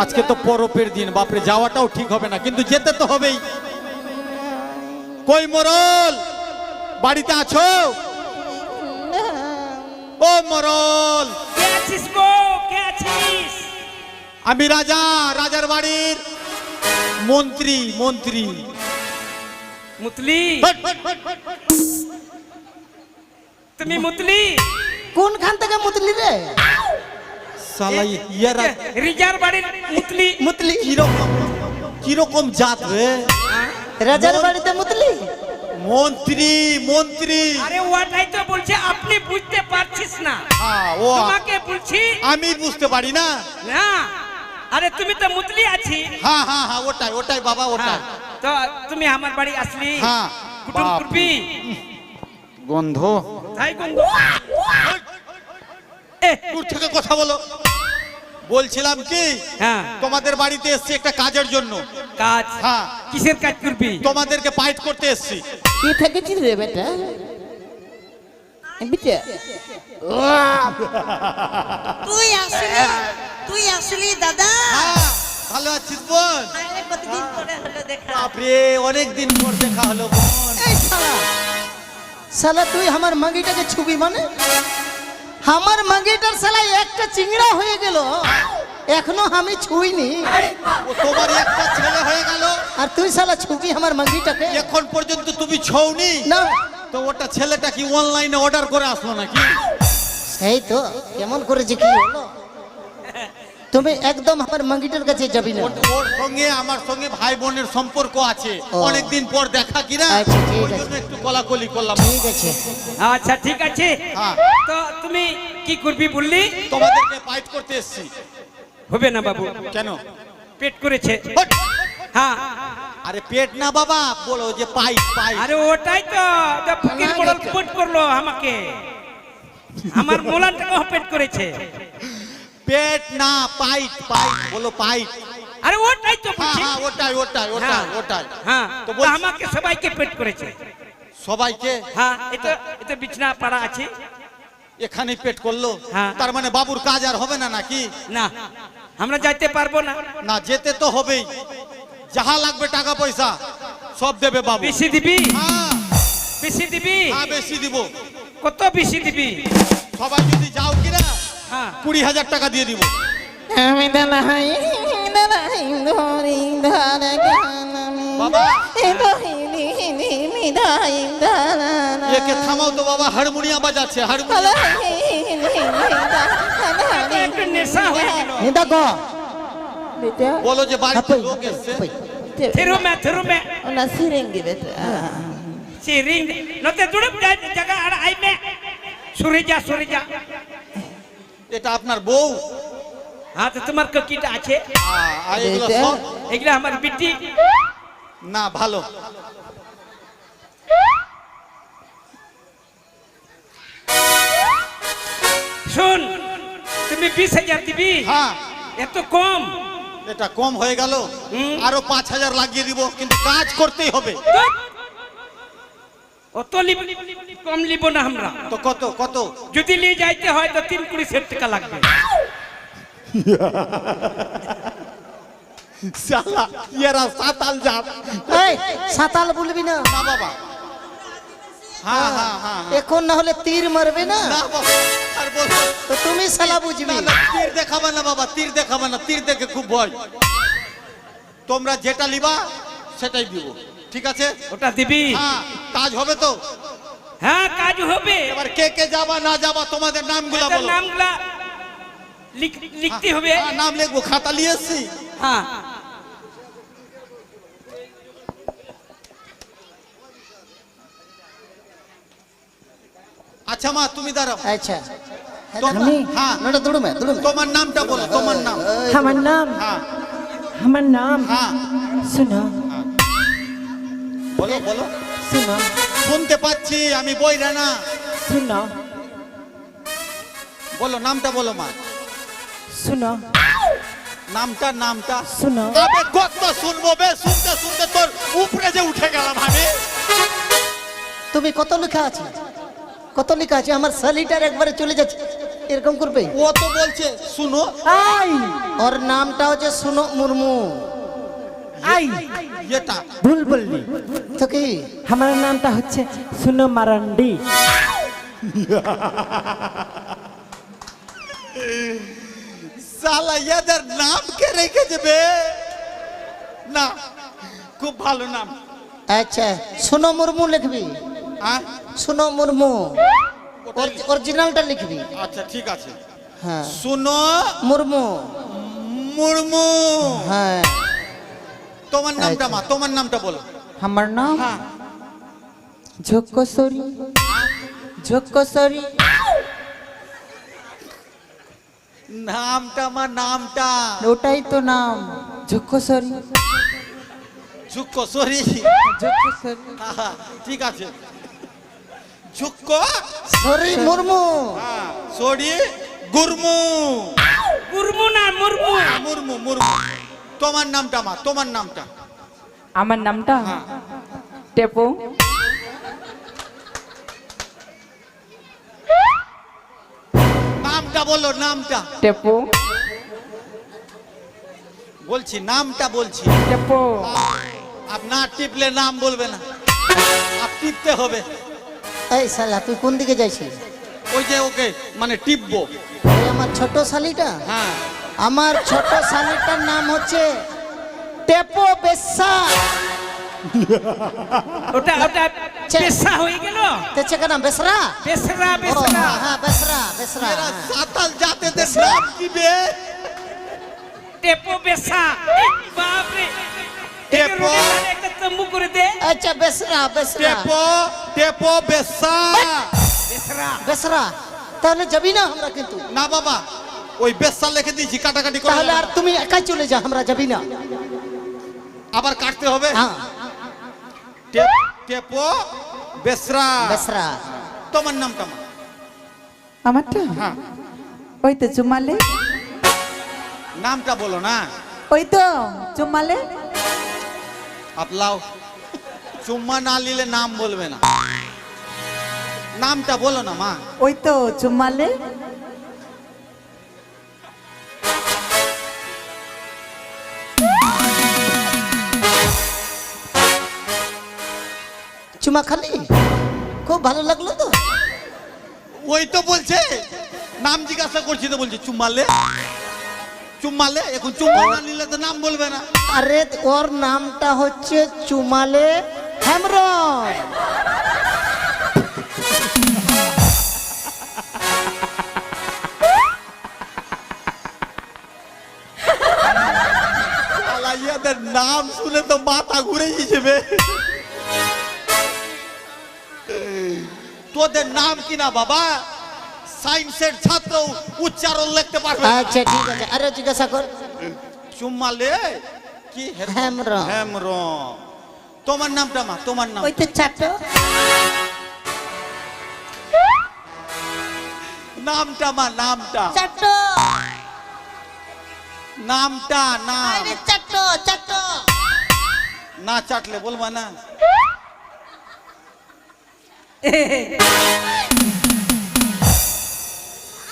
আজকে তো পরবের দিন বাপরে যাওয়াটাও ঠিক হবে না কিন্তু যেতে তো হবেই কই মরল বাড়িতে আছো ও মরল কে আছিস গো কে আছিস আমি রাজার বাড়ির মন্ত্রী মন্ত্রী মুতলি হট, হট, হট, হট, হট। তুমি মুতলি কোনখান থেকে মুতলি রে? শালা ইয়ারা রিজার বাড়ির মুতলি মুতলি কিরকম কিরকম জাত রে? রাজার বাড়িতে মুতলি? মন্ত্রী মন্ত্রী। আরে ওটাই তো বলছে, আপনি বুঝতে পারছিস না। হ্যাঁ, ও তোমাকে বলছি আমি বুঝতে পারি না। না, আরে তুমি তো মুতলি আছি। হ্যাঁ হ্যাঁ হ্যাঁ, ওটাই ওটাই বাবা ওটাই। হ্যাঁ, তো তুমি আমার বাড়ি আসলি, হ্যাঁ, কুটুম বাপ। করবি গন্ধ তাই গন্ধ। দূর থেকে কথা বলো। বলছিলাম কি, হ্যাঁ, তোমাদের বাড়িতে এসেছি একটা কাজের জন্য। কাজ? হ্যাঁ, কিসের কাজ করবি? তোমাদেরকে ফাইট করতে এসেছি। কি থেকেছিস রে বেটা? বিটা তুই আসলি দাদা? হ্যাঁ, ভালো আছিস বোন? আরে কতদিন পরে হলো দেখা। বাপরে, অনেকদিন পর দেখা হলো বোন। এই শালা, শালা তুই আমার মাগিটাকে ছুবি মানে? আমার মাগিটার শালা একটা চিংড়া হয়ে গেল, এখনো আমি ছুইনি, ও তোমার একটা ছেলে হয়ে গেল, আর তুই শালা ছুবি আমার মাগিটাকে? এখন পর্যন্ত তুমি ছৌনি না, তো ওটা ছেলেটা কি অনলাইনে অর্ডার করে আসলো নাকি? সেই তো কেমন করেছে কি হলো? তুমি একদম আমার মাগিটার কাছে যাবি না। ওর সঙ্গে আমার সঙ্গে ভাই বোনের সম্পর্ক আছে, ও। অনেকদিন পর দেখা কিনা, আচ্ছা, ঠিক ওই আছে। জন্য একটু কলাকলি করলাম। ঠিক আছে, আচ্ছা ঠিক আছে। হ্যাঁ। তো তুমি কি করবি বললি? তোমাদেরকে ফাইট করতে এসেছি। হবে না বাবু, কেন? পেট করেছে। হট! হ্যাঁ, আরে পেট না বাবা, বলো যে পাইট পাইট। আরে ওটাই তো, যে ফকির বড় পেট করলো আমাকে, আমার মোলানটাকে পেট করেছে। পেট না পাইট পাইট, বলো পাইট। আরে ওটাই তো হ্যাঁ বলছি। হ্যাঁ, ওটাই ওটাই ওটাই হ্যাঁ, ওটাই। হ্যাঁ, তো তো বলছি- আমাকে সবাইকে পেট করেছে। সবাইকে হ্যাঁ, এটা বিছনা পাড়া আছে। এখানেই পেট করলো। হ্যাঁ। তার মানে বাবুর কাজ আর হবে না নাকি? না, আমরা যাইতে পারবো না। না, যেতে তো হবেই, যাহা লাগবে টাকা পয়সা সব দেবে বাবু। বেশি দিবি? হ্যাঁ বেশি দিবি? হ্যাঁ, বেশি দিব। কত বেশি দিবি? সবাই যদি যাও কিনা হ্যাঁ, 20,000 টাকা দিয়ে দিব। আমি দালাই দালাই ধরি ধরে গানামি বাবা। এ দহিনি নি মিদাই দালানা একে থামাও তো বাবা, হারমোনিয়াম বাজাচ্ছে, হারমোনিয়াম। একটু নেশা হয়ে গেল। নিদা গো বেটা বলো যে বাড়িতে হাপই লোক এসছে। হাপই। থেরু মে ওনা সিরেঙ্গি বেটা সিরিং নতে দুড়প জায়গা আর আই মে সরে যা। এটা আপনার বউ? হ্যাঁ, তো তোমার কিটা আছে? আর এগুলো এটা? সব? এগুলা আমার বিটি। না, ভালো। শুন, তুমি 20,000 দিবি? হ্যাঁ, এত কম? এটা কম হয়ে গেল। হুম। আরো 5,000 লাগিয়ে দিব, কিন্তু কাজ করতেই হবে। অত কম লিব না আমরা। তো কত কত? যদি নিয়ে যাইতে হয় তো 3-20 টাকা লাগবে। শালা এরা সাতাল জাত। এই সাতাল বলবি না, না বাবা। হ্যাঁ হ্যাঁ হ্যাঁ হ্যাঁ। এখন না হলে তীর মারবে না, না বাবা, আর বলো। তো তুমি শালা বুঝবি। না, না, তীর দেখাবে না বাবা, তীর দেখাবে না, তীর দেখে খুব ভয়। তোমরা যেটা লিবা সেটাই দিব, ঠিক আছে? ওটা দিবি? হ্যাঁ, কাজ হবে তো? হ্যাঁ, কাজ হবে। এবার কে কে যাবা না যাবা তোমাদের নামগুলা এদের বলো। নামগুলা লিখতে হবে। হ্যাঁ, নাম লিখবো, খাতা নিয়ে এসছি। হ্যাঁ, আচ্ছা মা, তুমি দাঁড়াও। আচ্ছা হ্যাঁ, নটা দুড়ুমে তোমার নামটা বলো, তোমার নাম। আমার নাম হ্যাঁ আমার নাম হ্যাঁ, শুনো বলো বলো। শুনো শুনতে পাচ্ছি, আমি বইরা না। শুনো বলো, নামটা বলো মা। শুনো নামটা শুনো আবে কত শুনবো বে, শুনতে শুনতে তোর উপরে যে উঠে গেলাম আমি। তুমি কত লেখা আছে, কত লেখা আছে? আমার শালিটার একবারে চলে যাচ্ছে, এরকম করবে? ও তো বলছে শুনো। আই ওর নামটা হচ্ছে সুনো মুর্মু। আই এটা ভুল বললি, তো কি? আমার নামটা হচ্ছে সুনো মারান্ডি। সালা এদের নাম কে রেখে যাবে? না, খুব ভালো নাম। আচ্ছা সোনো মুর্মু লিখবি, হ্যাঁ সোনো মুর্মু, ওটাই- অরিজিনালটা লিখবি। আচ্ছা ঠিক আছে। হ্যাঁ শুনো মুর্মু, মুর্মু। হ্যাঁ। তোমার নামটা মা, তোমার নামটা বলো। আমার নাম হ্যাঁ ঝোকসরি, ঝোকসরি। নামটা মা, নামটা ওটাই তো নাম, ঝোকসরি, ঝুক্কো সরি। ঝোকসরি। ঠিক আছে, ঝুক্ক সরি মুর্মু। সরি গুরমু। মুরমু না মুরমু। মুরমু মুরমু। তোমার নামটা মা, তোমার নামটা। আমার নামটা হ্যাঁ টেপো, নামটা বলো, নামটা টেপো, বলছি, নামটা বলছি। টেপো। আপ না টিপলে নাম বলবে না, আপ টিপতে হবে। এই শালা তুই কোন দিকে যাইছিস? ওই যে ওকে মানে টিপবো। ওই আমার ছোট শালিটা, হ্যাঁ আমার ছোট শালিটার নাম হচ্ছে টেপো বেশ্যা। ওটা ওটা পেশা হয়ে গেল। তেছে কেন বেসরা? বেসরা ও, বেসরা। হ্যাঁ বেসরা বেসরা। এরা সাতাল জাতেদের নাম কি বে? টেপো বেসা। বাপ রে। টেপো। একটা তম্বু করে দে। আচ্ছা বেসরা বেসরা টেপো টেপো বেসা। বেসরা। বেসরা। তাহলে যাবি না আমরা কিন্তু? না বাবা, ওই বেসা লিখে দিয়েছি, কাটাকাটি করে তাহলে আর তুমি একাই চলে যা, আমরা যাবি না। আবার কাটতে হবে। হ্যাঁ টেপো বেসরা। বেসরা। তোমার নামটা মা? আমারটা হ্যাঁ ওই তো চুমালে, নামটা বলো না। ওই তো চুমালে। আপলাও, চুম্মা না নিলে নাম বলবে না, নামটা বলো না মা। ওই তো চুমালে। চুমা খালি? খুব ভালো লাগলো তো। ওই তো বলছে, নাম জিজ্ঞাসা করছি তো বলছি চুম্মালে, চুম্মালে। এখন চুম্মা না নিলে তো নাম বলবে না। আরে ওর নামটা হচ্ছে চুমালে হেমরম। শালা ইয়াদের নাম শুনে তো মাথা ঘুরে যাবে। তোদের নাম কি না বাবা? সায়েন্সের ছাত্র উচ্চারণ লিখতে পারবে না। আচ্ছা ঠিক আছে, আরে জিজ্ঞাসা কর। চুম্মালে কি? হেমরম। হেমরম। তোমার নামটা মা, তোমার নাম? ওই তো চাটো। নামটা মা, নামটা চাটো। নামটা নাম। আরে চাটো চাটো। না চাটলে বলবা না।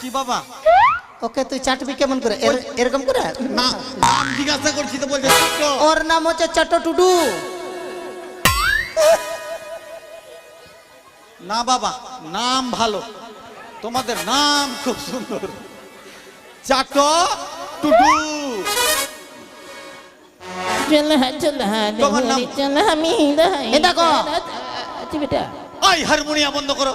কি বাবা? ওকে তুই চাটবি কেমন করে? এরকম করে? না, নাম জিজ্ঞাসা করছি তো বলছে চাটো। ওর নাম হচ্ছে চাটো টুডু। না বাবা, নাম ভালো, তোমাদের নাম খুব সুন্দর। চাটো টুডু। তোমার নাম? এ দেখো ওই হারমোনিয়া বন্ধ করো,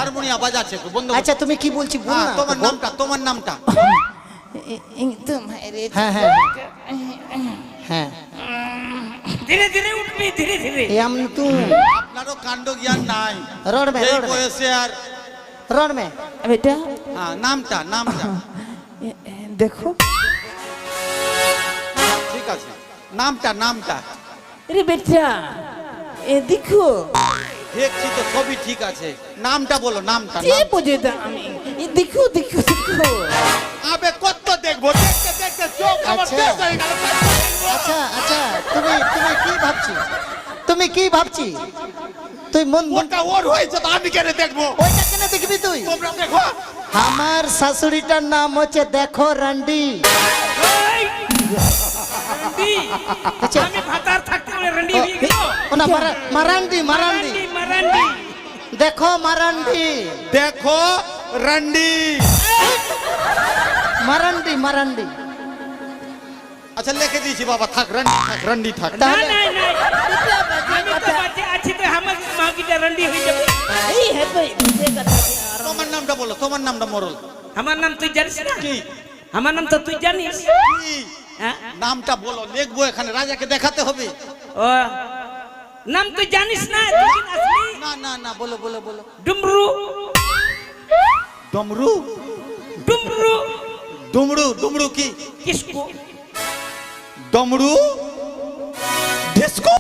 হারমোনিয়া বাজাচ্ছে তো বন্ধ করো। আচ্ছা তুমি কি বলছি বল হ্যাঁ, না। তোমার নামটা, তোমার নামটা? হ্যাঁ হ্যাঁ হ্যাঁ। ধীরে ধীরে উঠবি, ধীরে ধীরে। এম তু আপনারও কাণ্ড জ্ঞান নাই রোড মে এই রোড মে বয়সে। আর রোড মে। বেটা হ্যাঁ, নামটা, নামটা দেখো, ঠিক আছে, নামটা, নামটা রে বেটা দেখো, দেখছি তো সবই ঠিক আছে, নামটা বলো, নামটা। কে নাম। বুঝে দা আমি দেখো দেখো দেখো। আবে কত দেখবো, দেখতে দেখতে চোখ আমার আচ্ছা। শেষ হয়ে গেল। আচ্ছা আচ্ছা তুমি তুমি কি ভাবছি? তুমি কি ভাবছি? তুই মন মন ওটা ওর হয়েছে তো আমি কেন দেখবো? ওইটা কেন দেখবি তুই? তোমরা দেখো। আমার শাশুড়িটার নাম হচ্ছে দেখো রান্ডি। এই! রান্ডি! আচ্ছা। আমি ভাতার থাকতে বলে রান্ডি হয়ে গেল। ওনা মারান্ডি মারান্ডি। মারান্ডি মারান্ডি। দেখো মারান্ডি দেখো রান্ডি। মারান্ডি মারান্ডি। আচ্ছা লিখে দিয়েছি বাবা, থাক রন্ডি থাক। না না না আমি তো বাচ্চা আছি তো আমার মাগিটা রন্ডি হয়ে যাবে। এই হে ভাই বুঝে কথা তোমার নামটা বলো, তোমার নামটা মরল আমার নাম তুই জানিস না? কি? আমার নাম তো তুই জানিস। কি হ্যাঁ? নামটা বলো, লিখবো এখানে, রাজাকে দেখাতে হবে। ও নাম তুই জানিস না? তুই কি আসলি? না না না, বলো বলো বলো। ডুমরু ডমরু। ডুমরু ডুমরু। ডুমরু কি? কিসকু ডমরু ডিস্কো।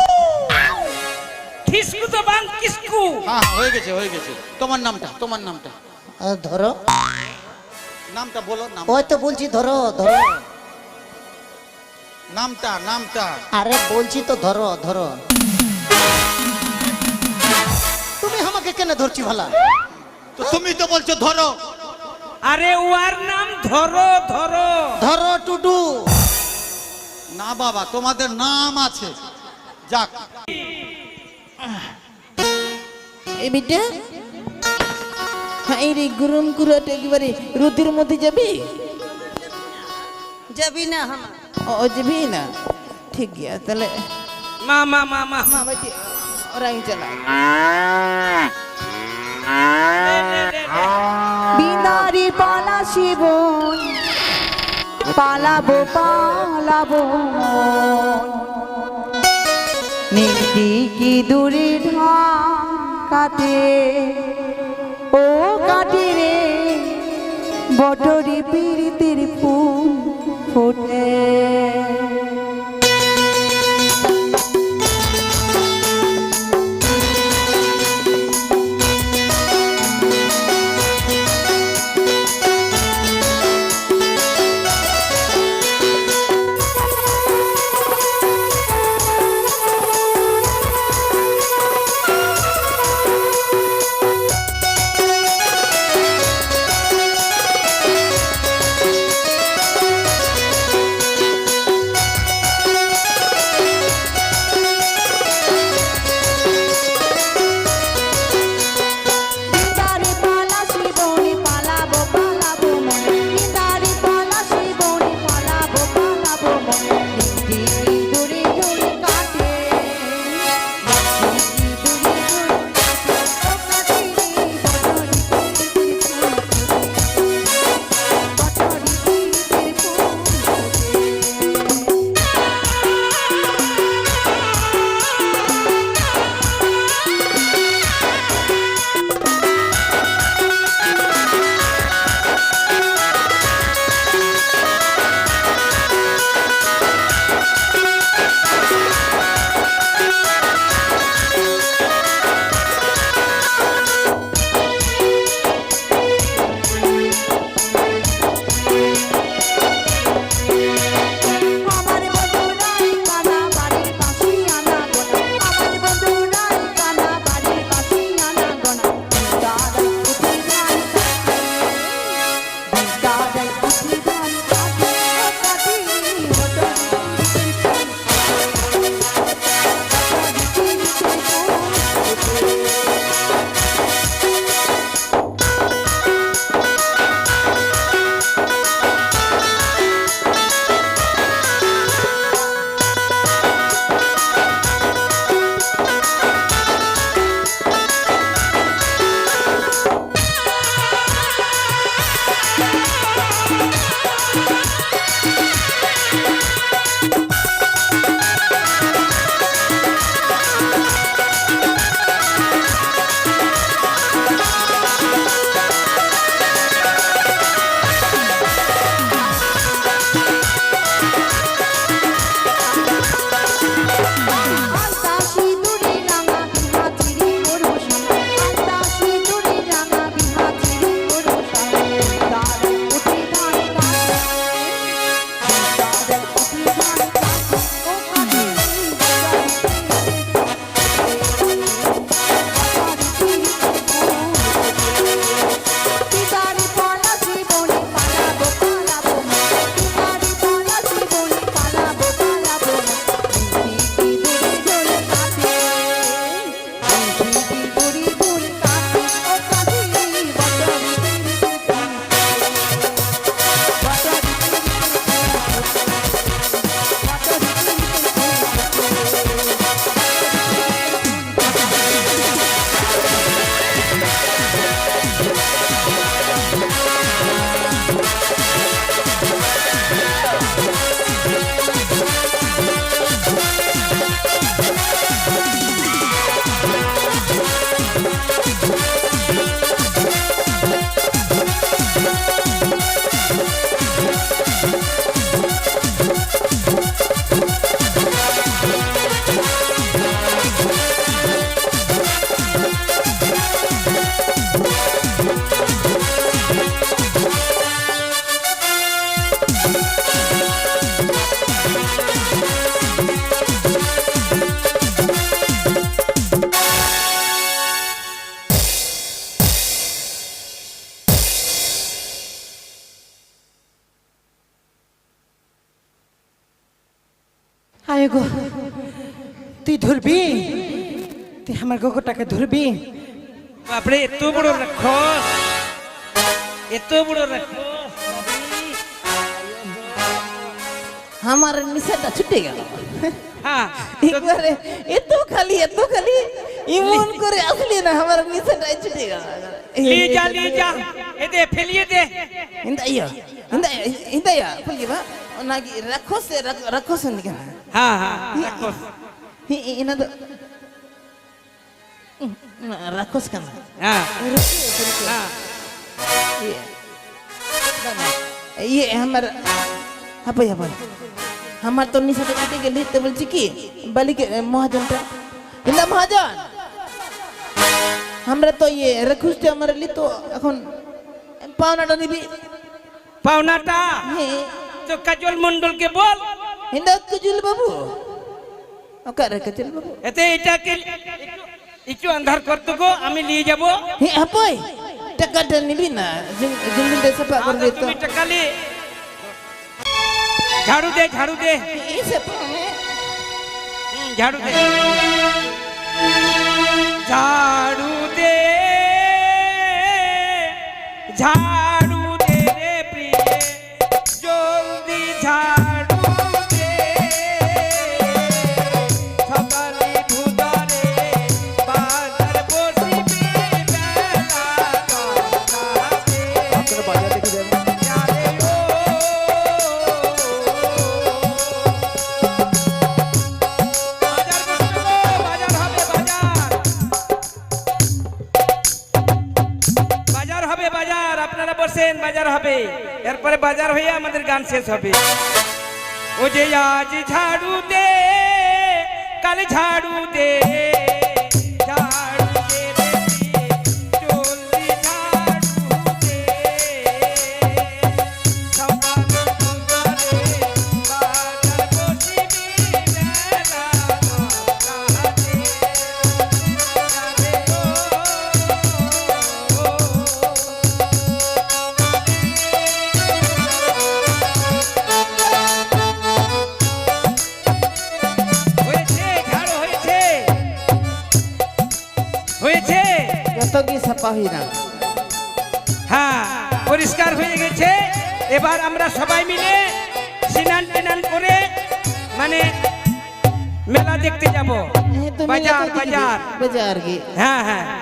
কিসকু তো বাং কিসকু। হ্যাঁ হয়ে গেছে হয়ে গেছে। তোমার নামটা, তোমার নামটা, ধরো, নামটা বলো। নাম, ওই তো বলছি ধরো ধরো। নামটা নামটা। আরে বলছি তো ধরো ধরো। তুমি আমাকে কেন ধরছি ভালা? তো তুমি তো বলছো ধরো। আরে ওর নাম ধরো ধরো। ধরো টুডু। না বাবা, তোমাদের নাম আছে। যাক, এই বিটা হ্যাঁ এই রে গরম কুড়াটা একেবারে রোদের মধ্যে যাবি? যাবি না হামা ও যাবি না? ঠিক গিয়া তাহলে মা মা মা মা মা বেটি ওরাই চালা বিনারি পালা শিবন পালাবো পালাবো নীতি কি দূরে ঢাকাতে ও কাটি রে বটরি পীড়িতের ফুল ফোটে গো তুই ধরবি, তুই আমার গোগোটাকে ধরবি? বাপরে এত বড় রাক্ষস, এত বড় রাক্ষস। আমার নিশাটা ছুটে গেল। হ্যাঁ একবারে এত খালি ইমন করে আসলি না, আমার নিশাটাই ছুটে গেল। লি যা এতে ফেলিয়ে দে। ইন্দাইয়া ফেলিবা নাকি রাক্ষস নাকি? হ্যাঁ রাক্ষস। ইনা তো রাক্ষস কেন? হ্যাঁ হ্যাঁ ইয়ে আমার হাপাই আমার তো নিশাটা ছুটে গেলি, তো বলছি কি বালিকে মহাজনটা, ইন্দা মহাজন আমরা তো ইয়ে রাক্ষসটা আমার লি, তো এখন পাওনাটা নিবি। পাওনাটা হ্যাঁ তো কাজল মন্ডলকে বল। ইন্দা কুজুল বাবু, ওকে কাজল বাবু, এতে এটাকে একটু আন্ধার করতে গো, আমি নিয়ে যাব। হ্যাঁ হাপাই টাকাটা নিবি না, জিন্দিটা সাফা করে দে তো। তুমি টাকা লে, ঝাড়ু দে এই সাফা ঝাড়ু দে ঝাড়ু দে রে প্রিয়ে, জলদি ঝাড়ু দে। সকালে ধুদারে বাজার বসিবে, বেলা বাজারে যারে ও। বাজার বসবে গো, বাজার হবে বাজার হবে বাজার। আপনারা বসেন, বাজার হবে। এরপরে বাজার হয়ে আমাদের গান শেষ হবে। ও যে আজ ঝাড়ু দে, কাল ঝাড়ু দে, ঝাড়ু দে রে প্রিয়ে, জলদি ঝাড়ু দে। সকালে ধুদারে বাজার বসিবে, বেলা বাজারে যারে ও। হয়েছে, ঝাড়ু হয়েছে, হয়েছে। যত কি সাফা হই না। হ্যাঁ পরিষ্কার হয়ে গেছে। এবার আমরা সবাই মিলে স্নান টিনান করে মানে মেলা দেখতে যাব। বাজার কি হ্যাঁ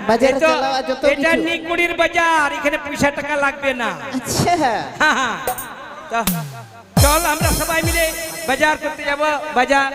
বাজারে এই তো, চালাও, যত এটা কিছু। নিকুড়ির বাজার, এখানে পয়সা টাকা লাগবে না। আচ্ছা হ্যাঁ তো চল আমরা সবাই মিলে বাজার করতে যাব। বাজার